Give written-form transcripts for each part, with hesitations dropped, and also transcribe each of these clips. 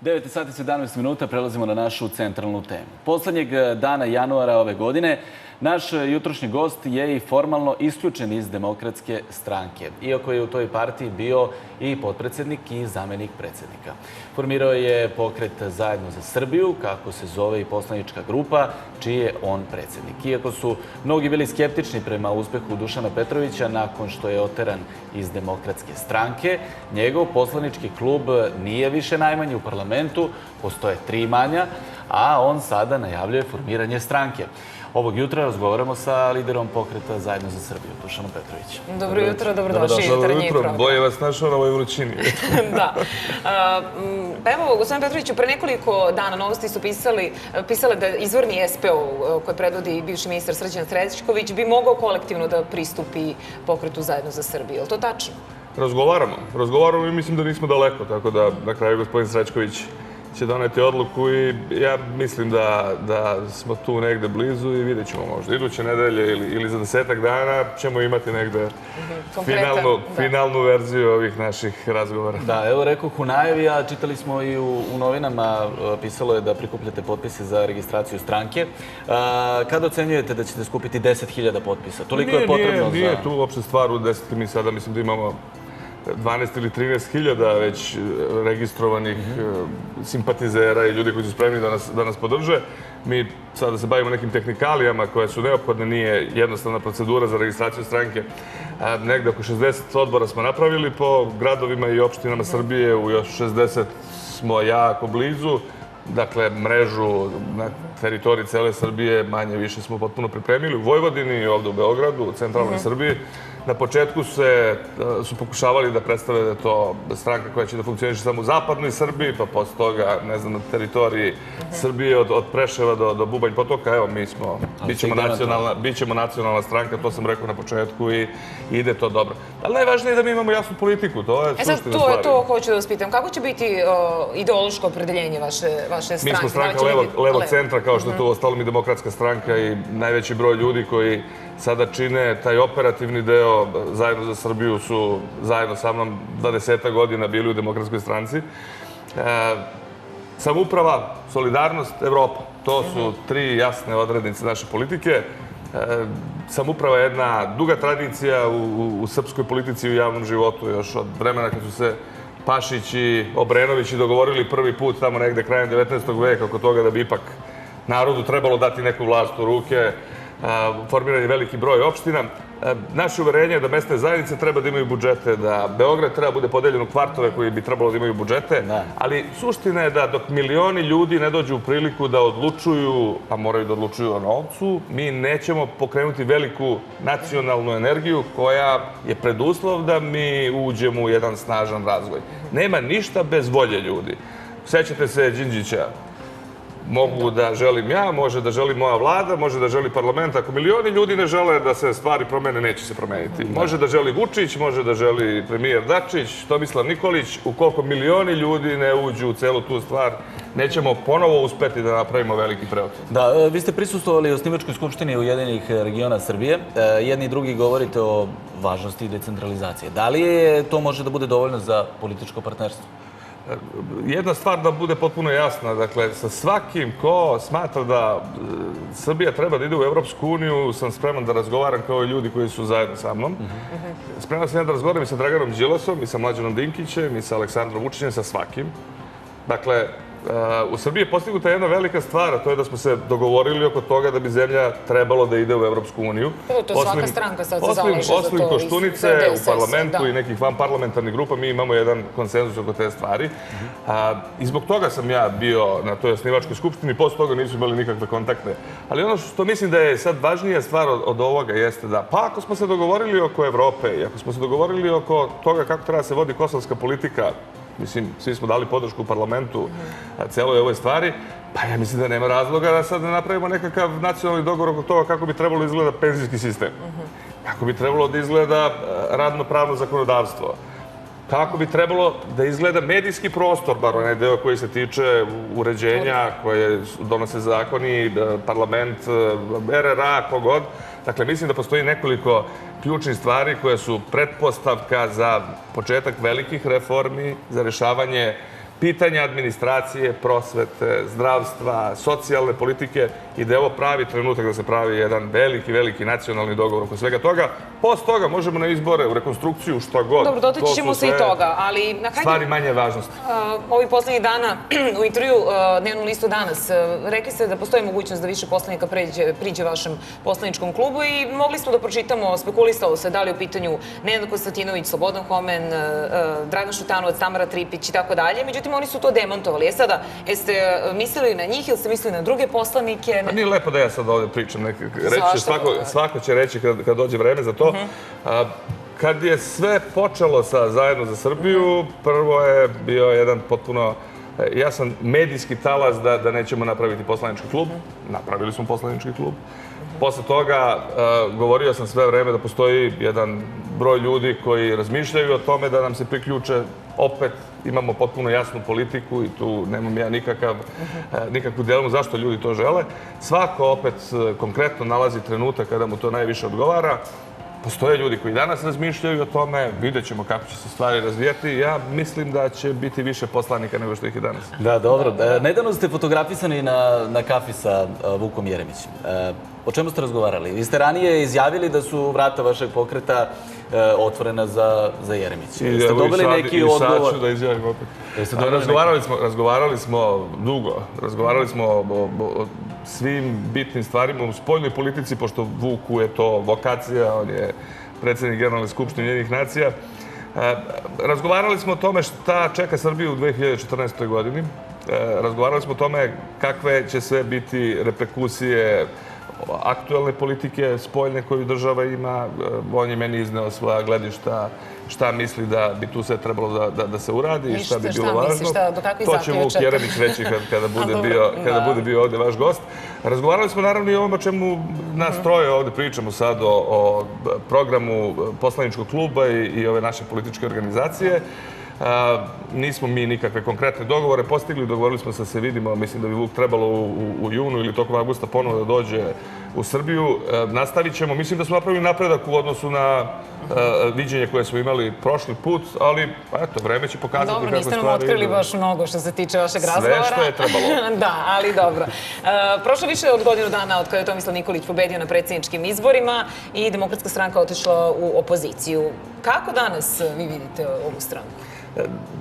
9 sati 17 minuta, prelazimo na našu centralnu temu. Poslednjeg dana januara ove godine naš jutrošnji gost je i formalno isključen iz Demokratske stranke, iako je u toj partiji bio i potpredsednik i zamenik predsednika. Formirao je pokret Zajedno za Srbiju, kako se zove i poslanička grupa, čiji je on predsednik. Iako su mnogi bili skeptični prema uspehu Dušana Petrovića nakon što je oteran iz Demokratske stranke, njegov poslanički klub nije više najmanji u parlamentu, postoje 3 manja, a on sada najavljuje formiranje stranke. Ovog jutra razgovaramo sa liderom pokreta Zajedno za Srbiju, Dušanom Petrovićem. Dobro jutro, dobrodošli. Dobro jutro, bolje vas našao na ovoj vrućini. Da. Pa evo, gospodin Petroviću, pre nekoliko dana Novosti su pisale da izvorni SPO koji predvodi bivši ministar Srđan Srećković bi mogao kolektivno da pristupi pokretu Zajedno za Srbiju. Je li to tačno? Razgovaramo i mislim da nismo daleko, tako da na kraju gospodin Srećković će doneti odluku i ja mislim da smo tu negde blizu i vidjet ćemo možda iduće nedelje ili za 10-ak dana ćemo imati negde finalnu verziju ovih naših razgovora. Da, evo rekao u najavi, a čitali smo i u novinama, pisalo je da prikupljate potpise za registraciju stranke. Kada ocenjujete da ćete skupiti 10.000 potpisa? Toliko je potrebno za... Nije tu uopšte stvar u 10. Mi sada mislim da imamo 12 ili 13 hiljada već registrovanih simpatizera i ljudi koji su spremni da nas podrže. Mi sada se bavimo nekim tehnikalijama koje su neophodne, nije jednostavna procedura za registraciju stranke. Negde oko 60 odbora smo napravili po gradovima i opštinama Srbije, u još 60 smo jako blizu. Dakle, mrežu na teritoriji cele Srbije manje više smo potpuno pripremili. U Vojvodini i ovde u Beogradu, u centralnoj Srbiji. Na početku su pokušavali da predstave da je to stranka koja će da funkcioniše samo u zapadnoj Srbiji, pa posle toga, ne znam, na teritoriji Srbije od Preševa do Bubanj Potoka. Evo, mi smo, bit ćemo nacionalna stranka, to sam rekao na početku i ide to dobro. Ali najvažnije je da mi imamo jasnu politiku, to je suština stvari. Sad, to hoću da vas pitam. Kako će biti ideološko opredeljenje vaše stranke? Mi smo stranka levog centra, kao što je to uostalom i Demokratska stranka i najveći broj ljudi koji sada čine taj operativni deo Zajedno za Srbiju su zajedno sa mnom 20 godina bili u Demokratskoj stranci. Samouprava, solidarnost, Evropa. To su 3 jasne odrednice naše politike. Samouprava je jedna duga tradicija u srpskoj politici i u javnom životu. Još od vremena kad su se Pašić i Obrenović dogovorili prvi put tamo negde krajem 19. veka oko toga da bi ipak narodu trebalo dati neku vlast u ruke, formiran je veliki broj opština. Naše uverenje je da mesne zajednice treba da imaju budžete, da Beograd treba bude podeljen u kvartove koji bi trebalo da imaju budžete, ali suština je da dok milioni ljudi ne dođu u priliku da odlučuju, a moraju da odlučuju o novcu, mi nećemo pokrenuti veliku nacionalnu energiju koja je preduslov da mi uđemo u jedan snažan razvoj. Nema ništa bez volje ljudi. Sećate se Đinđića. Mogu da želim ja, može da želi moja vlada, može da želi parlament. Ako milioni ljudi ne žele da se stvari promene, neće se promeniti. Može da želi Vučić, može da želi premijer Dačić, Tomislav Nikolić. Ukoliko milioni ljudi ne uđu u celu tu stvar, nećemo ponovo uspeti da napravimo veliki preokret. Da, vi ste prisustvovali u Osnivačkoj skupštini Ujedinjenih regiona Srbije. Jedni i drugi govorite o važnosti decentralizacije. Da li to može da bude dovoljno za političko partnerstvo? Jedna stvar da bude potpuno jasna, dakle, sa svakim ko smatra da Srbija treba da ide u Evropsku uniju, sam spreman da razgovaram kao i ljudi koji su zajedno sa mnom. Spreman sam da razgovaram i sa Draganom Đilasom, i sa Mlađanom Dinkićem, i sa Aleksandrom Vučićem, sa svakim. Dakle, u Srbiji je postignuta jedna velika stvar, a to je da smo se dogovorili oko toga da bi zemlja trebalo da ide u Evropsku uniju. To svaka stranka sad se zalaže za to. Osim Koštunice u parlamentu i nekih vanparlamentarnih grupa, mi imamo jedan konsenzus oko te stvari. I zbog toga sam ja bio na toj osnivačkoj skupštini, posle toga nisu imali nikakve kontakte. Ali ono što mislim da je sad važnija stvar od ovoga jeste da, pa ako smo se dogovorili oko Evrope i ako smo se dogovorili oko toga kako treba se vodi kosovska politika, mislim, svi smo dali podršku u parlamentu celoj ovoj stvari, pa ja mislim da nema razloga da sad ne napravimo nekakav nacionalni dogovor oko toga kako bi trebalo izgleda penzijski sistem, kako bi trebalo da izgleda radno-pravno zakonodavstvo, kako bi trebalo da izgleda medijski prostor, bar onaj deo koji se tiče uređenja, koje donose zakoni, parlament, RRA, kogod. Dakle, mislim da postoji nekoliko ključnih stvari koje su pretpostavka za početak velikih reformi, za rešavanje pitanja administracije, prosvete, zdravstva, socijalne politike i da je ovo pravi trenutak da se pravi jedan veliki nacionalni dogovor oko svega toga. Posle toga možemo na izbore, u rekonstrukciju, šta god. Dobro, dotaći ćemo se i toga, ali na stvari manje važnosti. Ovih poslednjih dana u intervju Dnevnom listu Danas rekli ste da postoji mogućnost da više poslanika priđe vašem poslaničkom klubu i mogli smo da pročitamo, spekulisalo se da li u pitanju Nenad Konstantinović, Slobodan Homen, Dragan Šutanovac, Tamara Tripić i tako dalje. Međutim, oni su to demantovali. Sada, jeste mislili na njih ili ste mislili na druge poslanike? Pa nije lepo da ja sad ovdje pričam. Svako će reći kad dođe vreme za to. Kad je sve počelo sa Zajedno za Srbiju, prvo je bio jedan potpuno jasan medijski talas da nećemo napraviti poslanički klub. Napravili smo poslanički klub. Posle toga govorio sam sve vreme da postoji jedan broj ljudi koji razmišljaju o tome da nam se priključe. Opet imamo potpuno jasnu politiku i tu nemam ja nikakvu dilemu zašto ljudi to žele. Svako opet konkretno nalazi trenutak kada mu to najviše odgovara. Postoje ljudi koji danas razmišljaju o tome, vidjet ćemo kako će se stvari razvijati. Ja mislim da će biti više poslanika nego što ih je danas. Da, dobro. Nedavno ste fotografisani na kafi sa Vukom Jeremićem. O čemu ste razgovarali? Vi ste ranije izjavili da su vrata vašeg pokreta otvorena za Jeremića. Jeste dobili neki odgovor? I sad ću da izjavim opet. Razgovarali smo dugo. Razgovarali smo o svim bitnim stvarima u spoljnoj politici, pošto Vuku je to vokacija, on je predsjednik Generalne skupštine Ujedinjenih nacija. Razgovarali smo o tome šta čeka Srbiju u 2014. godini. Razgovarali smo o tome kakve će sve biti reperkusije aktuelne politike spoljne koju država ima. On je meni izneo svoja gledišta, šta misli da bi tu sve trebalo da se uradi i šta bi bilo važno. To će Vuk Jeremić reći kada bude bio ovdje vaš gost. Razgovarali smo naravno i o ovom o čemu nas troje ovdje pričamo sad, o programu poslaničkog kluba i ove naše političke organizacije. Nismo mi nikakve konkretne dogovore postigli, dogovorili smo se vidimo, mislim da bi Vuk trebalo u junu ili tokom avgusta ponovo da dođe u Srbiju. Nastavit ćemo, mislim da smo napravili napredak u odnosu na viđenje koje smo imali prošli put, ali eto, vreme će pokazati kako stvari idu. Dobro, niste nam otkrili baš mnogo što se tiče vašeg razgovora. Sve što je trebalo. Da, ali dobro. Prošlo više od godinu dana od kada je Tomislav Nikolić pobedio na predsjedničkim izborima i Demokratska stranka otišla u opoziciju. Kako danas vi vidite ovu stranku?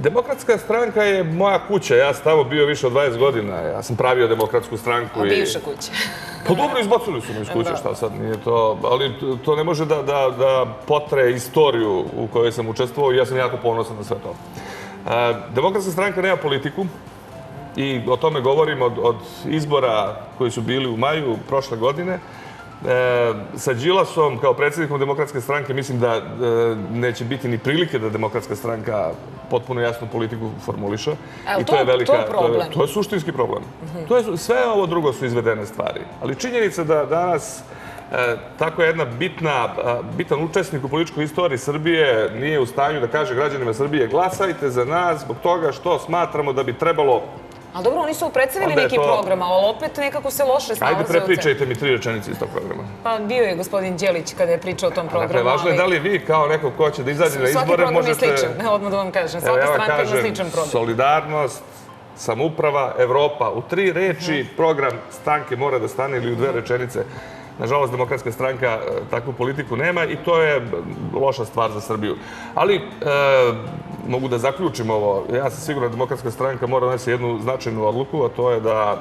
Demokratska stranka je moja kuća. Ja sam tamo bio više od 20 godina. Ja sam pravio Demokratsku stranku. A bivša kuća? Pa dobro, izbacili su me iz kuće, šta sad nije to. Ali to ne može da potre istoriju u kojoj sam učestvovao i ja sam jako ponosan na sve to. Demokratska stranka nema politiku i o tome govorim od izbora koji su bili u maju prošle godine. Sa Đilasom kao predsjednikom Demokratske stranke mislim da neće biti ni prilike da Demokratska stranka potpuno jasnu politiku formuliše. I to je problem? To je suštinski problem. Sve ovo drugo su izvedene stvari. Ali činjenica da danas tako jedna bitan učesnik u političkoj istoriji Srbije nije u stanju da kaže građanima Srbije glasajte za nas zbog toga što smatramo da bi trebalo. Ali dobro, oni su predstavili neki program, ali opet nekako se loše snalaze. Ajde, prepričajte mi 3 rečenice iz tog programa. Pa bio je gospodin Đelić kada je pričao o tom programu. Dakle, važno je da li vi kao neko ko će da izađe na izbore možete... Svaki program je sličan, odmah da vam kažem. Svaka stranka ima sličan program. Solidarnost, samouprava, Evropa. U 3 reči program stranke mora da stane ili u 2 rečenice. Nažalost, Demokratska stranka takvu politiku nema i to je loša stvar za Srbiju. Ali mogu da zaključim ovo. Ja sam siguran da Demokratska stranka mora donesi jednu značajnu odluku, a to je da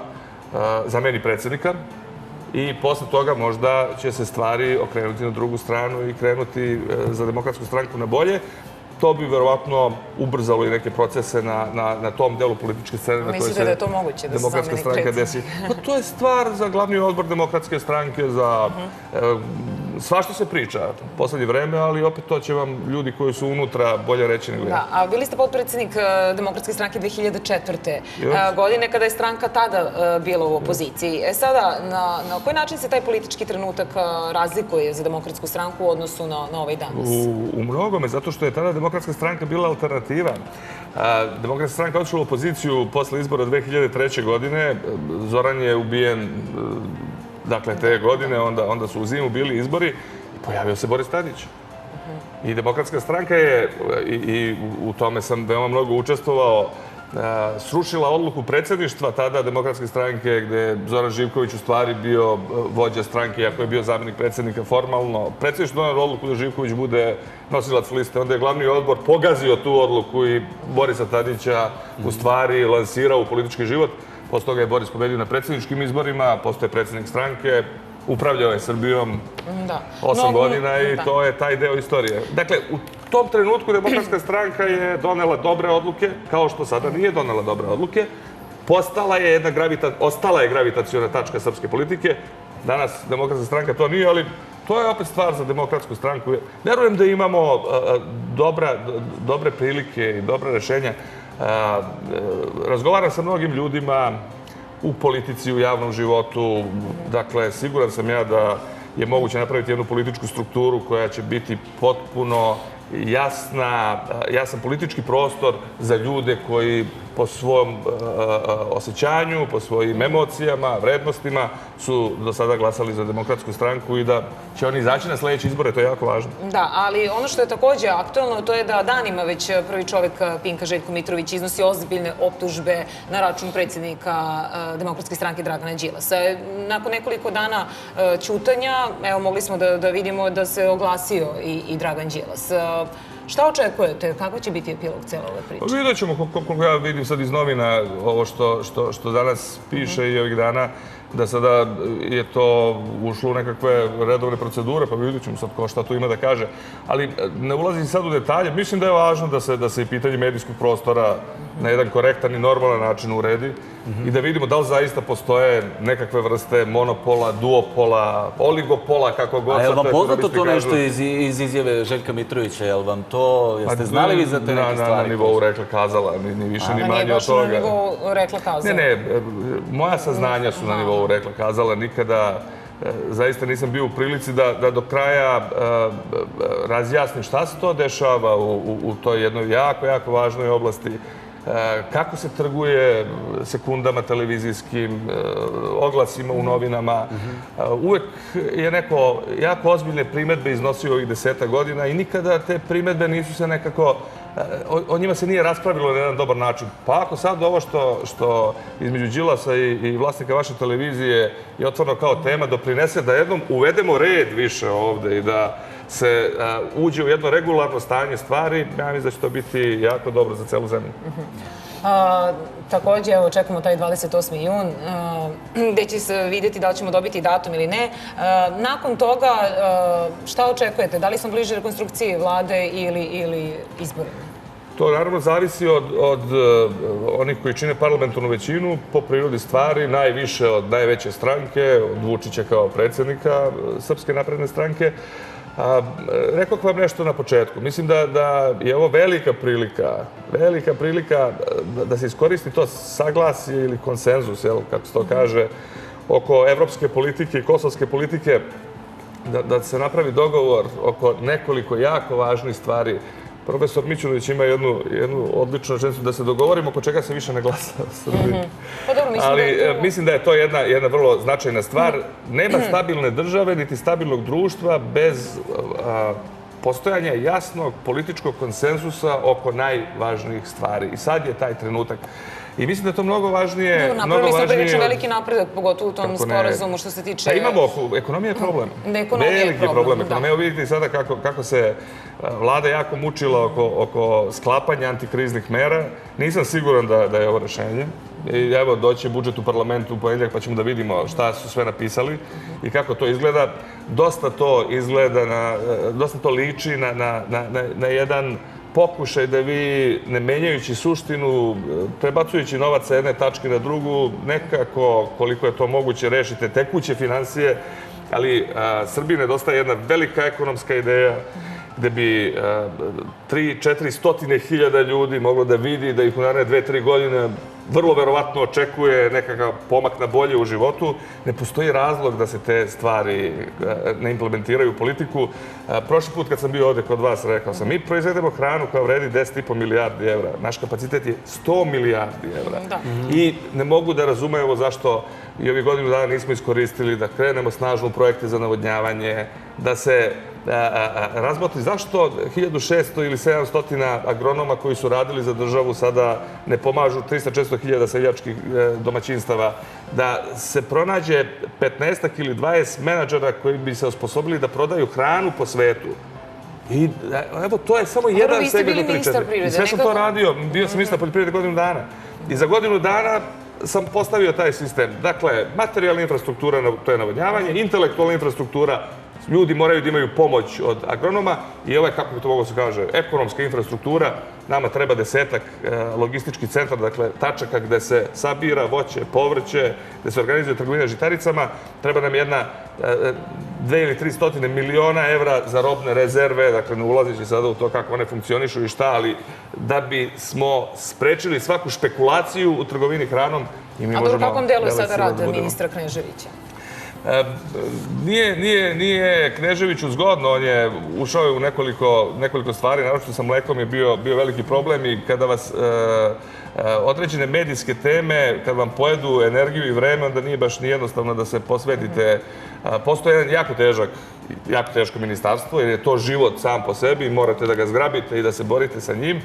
zameni predsjednika i posle toga možda će se stvari okrenuti na drugu stranu i krenuti za Demokratsku stranku na bolje. To bi verovatno ubrzalo i neke procese na tom delu političke scene na koje Mislite da je to moguće da se zameni predsjednik? Pa to je stvar za glavni odbor Demokratske stranke, za svašta se priča u poslednje vreme, ali opet to će vam ljudi koji su unutra bolje reći nego ja. Da, a bili ste potpredsjednik Demokratske stranke 2004. godine, kada je stranka tada bila u opoziciji. Sada, na koji način se taj politički trenutak razlikuje za Demokratsku stranku u odnosu na ovaj danas? U mnogome, zato što je tada Demokratska stranka bila alternativa. Demokratska stranka odšla u opoziciju posle izbora 2003. godine. Zoran je ubijen dakle te godine, onda su u zimu bili izbori i pojavio se Boris Tadić. I Demokratska stranka je, i u tome sam veoma mnogo učestvovao, srušila odluku predsjedništva tada Demokratske stranke, gde je Zoran Živković u stvari bio vođa stranke, iako je bio zamjenik predsjednika formalno. Predsjedništvo donelo odluku da Živković bude nosilac liste. Onda je glavni odbor pogazio tu odluku i Borisa Tadića u stvari lansirao u politički život. Posle toga je Boris pobedio na predsjedničkim izborima, postao je predsjednik stranke, upravljao je Srbijom 8 godina i to je taj deo istorije. Dakle, u tom trenutku Demokratska stranka je donela dobre odluke, kao što sada nije donela dobre odluke. Ostala je gravitaciona tačka srpske politike. Danas Demokratska stranka to nije, ali to je opet stvar za Demokratsku stranku. Verujem da imamo dobre prilike i dobra rešenja. Razgovaram sa mnogim ljudima u politici, u javnom životu. Dakle, siguran sam ja da je moguće napraviti jednu političku strukturu koja će biti potpuno jasan politički prostor za ljude koji po svom osjećanju, po svojim emocijama, vrednostima su do sada glasali za Demokratsku stranku i da će oni izaći na sledeće izbore, to je jako važno. Da, ali ono što je također aktualno, to je da danima već prvi čovjek Pinka Željko Mitrović iznosi ozbiljne optužbe na račun predsjednika Demokratske stranke Dragana Đilasa. Nakon nekoliko dana ćutanja, evo mogli smo da vidimo da se oglasio i Dragan Đilas. Šta očekujete? Kako će biti epilog cijela ove priče? Vidjet ćemo, koliko ja vidim sad iz novina, ovo što danas piše i ovih dana, da sada je to ušlo u nekakve redovne procedure, pa vidjet ćemo sad šta tu ima da kaže. Ali ne ulazim sad u detalje. Mislim da je važno da se i pitanje medijskog prostora na jedan korektan i normalan način uredi i da vidimo da li zaista postoje nekakve vrste monopola, duopola, oligopola, kako god. A je li vam poznato to nešto iz izjave Željka Mitrovića? Je li vam to, jeste znali vi za te neke stvari? Na nivou rekla-kazala, ni više ni manje od toga. A nije baš na nivou rekla-kazala? Ne, moja saznanja su na nivou rekla-kazala. Nikada zaista nisam bio u prilici da do kraja razjasnim šta se to dešava u toj jednoj jako važnoj oblasti. Kako se trguje sekundama televizijskim, oglasima u novinama. Uvek je neko jako ozbiljne primedbe iznosio ovih 10 godina i nikada te primedbe nisu se nekako, o njima se nije raspravilo na jedan dobar način. Pa ako sad ovo što između Đilasa i vlasnika vaše televizije je otvoreno kao tema, doprinese da jednom uvedemo red više ovde i da se uđe u jedno regularno stanje stvari, ja mislim da će to biti jako dobro za celu zemlju. Također, evo, čekamo taj 28. jun, gde će se vidjeti da li ćemo dobiti datum ili ne. Nakon toga, šta očekujete? Da li smo bliže rekonstrukciji vlade ili izborima? To naravno zavisi od onih koji čine parlamentarnu većinu, po prirodi stvari, najviše od najveće stranke, od Vučića kao predsjednika Srpske napredne stranke. Rekao vam nešto na početku. Mislim da je ovo velika prilika da se iskoristi to saglasje ili konsenzus, kako se to kaže, oko evropske politike i kosovske politike, da se napravi dogovor oko nekoliko jako važnih stvari. Profesor Mićunović ima jednu odličnu rečenicu da se dogovorimo oko čega se više ne glasa u Srbiji. Ali mislim da je to jedna vrlo značajna stvar. Nema stabilne države niti stabilnog društva bez postojanja jasnog političkog konsenzusa oko najvažnijih stvari. I sad je taj trenutak. I mislim da je to mnogo važnije. Napravili smo prilično veliki napredak, pogotovo u tom sporazumu što se tiče... Pa imamo, ekonomija je problem. Veliki problem. Evo vidite i sada kako se vlada jako mučila oko sklapanja antikriznih mera. Nisam siguran da je ovo rešenje. I evo, doći je budžet u parlamentu u ponedjeljak pa ćemo da vidimo šta su sve napisali i kako to izgleda. Dosta to izgleda, dosta to liči na jedan pokušaj da vi, ne menjajući suštinu, prebacujući novac sa jedne tačke na drugu, nekako, koliko je to moguće, rešite tekuće financije, ali Srbiji nedostaje jedna velika ekonomska ideja gde bi 300-400 hiljada ljudi moglo da vidi da ih u naredne 2-3 godine vrlo verovatno očekuje nekakav pomak na bolje u životu, ne postoji razlog da se te stvari ne implementiraju u politiku. Prošli put kad sam bio ovde kod vas, rekao sam, mi proizvedemo hranu koja vredi 10,5 milijardi evra. Naš kapacitet je 100 milijardi evra. I ne mogu da razumeju zašto i ovih godinu dana nismo iskoristili da krenemo snažno u projekte za navodnjavanje, da se razmotri zašto 1600 ili 700 agronoma koji su radili za državu sada ne pomažu 300-400 hiljada seljačkih domaćinstava, da se pronađe 15 ili 20 menadžera koji bi se osposobili da prodaju hranu po svetu. I evo, to je samo jedan segment priče. I sve sam to radio, bio sam ministar poljoprivrede godinu dana. I za godinu dana sam postavio taj sistem. Dakle, materijalna infrastruktura, to je navodnjavanje, intelektualna infrastruktura, ljudi moraju da imaju pomoć od agronoma i ovo je, kako bi to moglo se kaže, ekonomska infrastruktura. Nama treba 10-ak logističkih centara, dakle, tačaka gde se sabira voće, povrće, gde se organizuje trgovina žitaricama. Treba nam 2 ili 300 miliona evra za robne rezerve, dakle, ne ulazeći sada u to kako one funkcionišu i šta, ali da bi smo sprečili svaku špekulaciju u trgovini hranom i mi možemo... A u kakvom delu je sada rad ministra Kneževića? Nije Kneževiću zgodno, on je ušao u nekoliko stvari, naročito sa mlekom je bio veliki problem i kada vas određene medijske teme, kad vam pojedu energiju i vreme, onda nije baš ni jednostavno da se posvetite. Postoje jedan jako teško ministarstvo, jer je to život sam po sebi i morate da ga zgrabite i da se borite sa njim.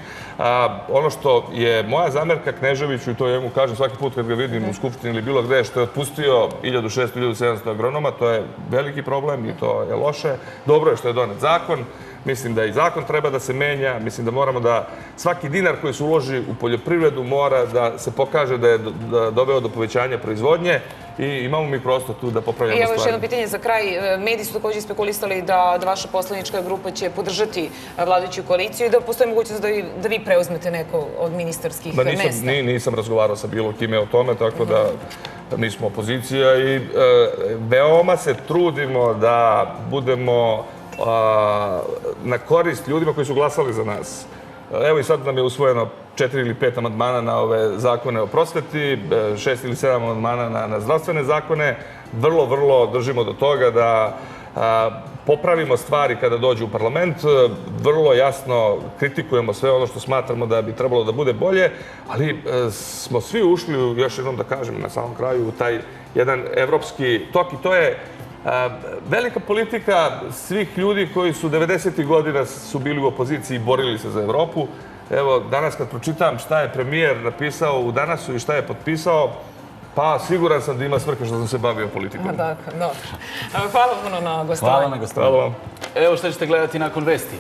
Ono što je moja zamerka Kneževiću, i to ja mu kažem svaki put kad ga vidim u Skupštini ili bilo gde, što je otpustio 1600-1700 agronoma, to je veliki problem i to je loše. Dobro je što je donet zakon. Mislim da i zakon treba da se menja. Mislim da moramo da svaki dinar koji se uloži u poljoprivredu mora da se pokaže da je doveo do povećanja proizvodnje i imamo mi prosto tu da popravljamo stvari. I evo još jedno pitanje za kraj. Mediji su također spekulisali da vaša poslanička grupa će podržati vladajuću koaliciju i da postoji mogućnost da vi preuzmete neko od ministarskih mesta. Nisam razgovarao sa bilo kime o tome, tako da mi smo opozicija i veoma se trudimo da budemo na korist ljudima koji su glasali za nas. Evo i sad nam je usvojeno 4 ili 5 amandmana na ove zakone o prosveti, 6 ili 7 amandmana na zdravstvene zakone. Vrlo držimo do toga da popravimo stvari kada dođu u parlament. Vrlo jasno kritikujemo sve ono što smatramo da bi trebalo da bude bolje, ali smo svi ušli, još jednom da kažem na samom kraju, u taj jedan evropski tok i to je velika politika svih ljudi koji su 90. godina su bili u opoziciji i borili se za Evropu. Evo, danas kad pročitam šta je premijer napisao u Danasu i šta je potpisao, pa siguran sam da ima svrhe što sam se bavio politikom. Dakle, dobro. Hvala puno na gostovanju. Hvala na gostovanju. Evo šta ćete gledati nakon vesti.